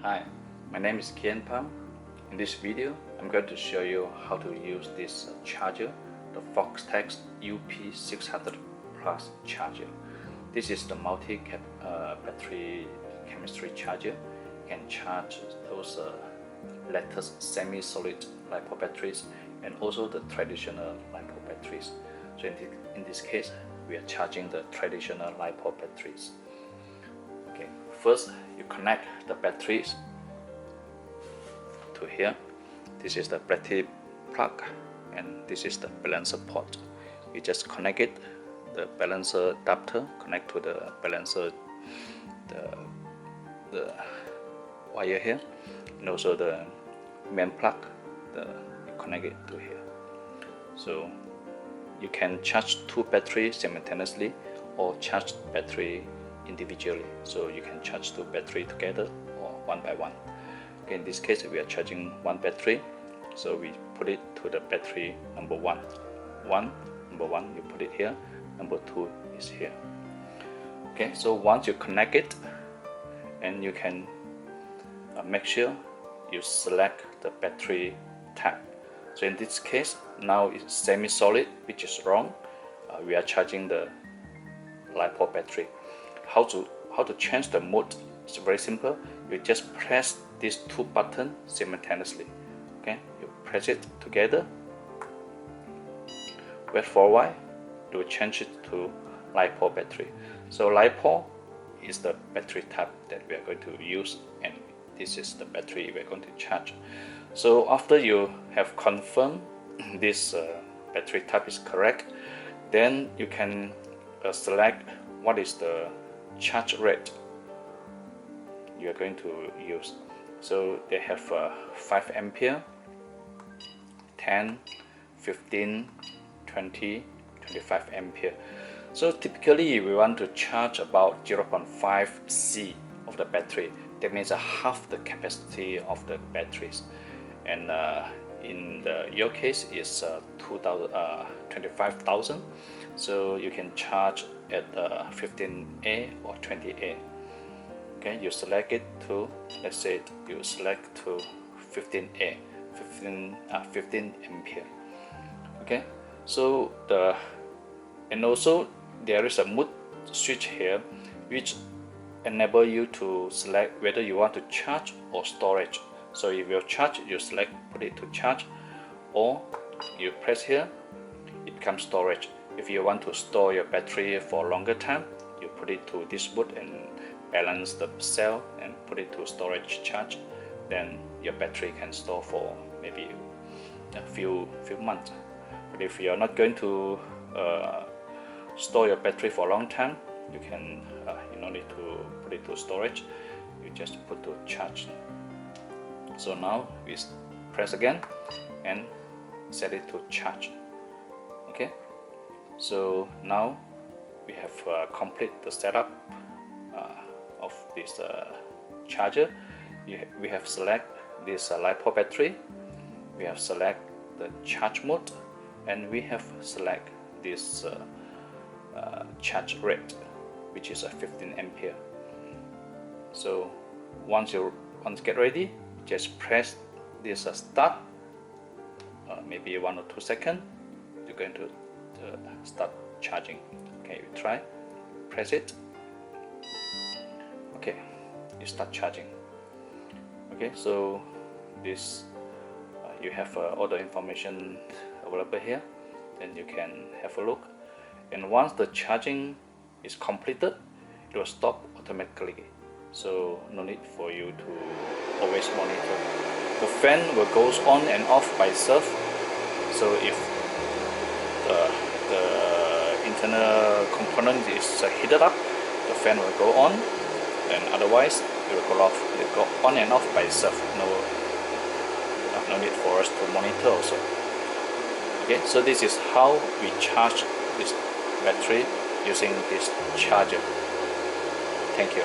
Hi, my name is Kian Pham. In this video, I'm going to show you how to use this charger, the Foxtech UP 600 Plus charger. This is the multi-battery chemistry charger. You can charge those latest semi-solid LiPo batteries and also the traditional LiPo batteries. So in this case, we are charging the traditional LiPo batteries. Okay, first you connect the batteries to here. This is the battery plug and this is the balancer port. You just connect it, the balancer adapter connect to the balancer, the wire here, and also the main plug, you connect it to here. So you can charge two batteries simultaneously or charge battery individually. So you can charge two battery together or one by one. Okay, in this case we are charging one battery, so we put it to the battery number one. Number one you put it here, number two is here. Okay, so once you connect it, and you can make sure you select the battery type. So in this case now it's semi-solid, which is wrong. We are charging the LiPo battery. How to change the mode? It's very simple. You just press these two buttons simultaneously. Okay, you press it together, wait for a while, you will change it to LiPo battery. So LiPo is the battery type that we are going to use, and this is the battery we are going to charge. So after you have confirmed this battery type is correct, then you can select what is the charge rate you are going to use. So they have 5 ampere, 10, 15, 20, 25 ampere. So typically we want to charge about 0.5 C of the battery. That means half the capacity of the batteries. And in your case is 25,000. So you can charge at 15A or 20A. Okay, you select it to, let's say you select to 15A, 15 ampere. Okay, so and also there is a mode switch here which enable you to select whether you want to charge or storage. So if you charge, you select put it to charge, or you press here, it becomes storage. If you want to store your battery for a longer time, you put it to this mode and balance the cell and put it to storage charge. Then your battery can store for maybe a few months. But if you are not going to store your battery for a long time, you can you don't need to put it to storage, you just put to charge. So now we press again and set it to charge. Okay, so now we have complete the setup of this charger. We have select this LiPo battery, we have select the charge mode, and we have select this charge rate, which is a 15 ampere. So once you get ready, just press this start, maybe 1 or 2 seconds, you're going to start charging. Okay, you try, press it. Okay, you start charging. Okay, so this you have all the information available here, then you can have a look. And once the charging is completed, it will stop automatically. So no need for you to always monitor. The fan will go on and off by itself. So if the internal component is heated up, the fan will go on, and otherwise it will go off. It will go on and off by itself. No need for us to monitor also. Okay, so this is how we charge this battery using this charger. Thank you.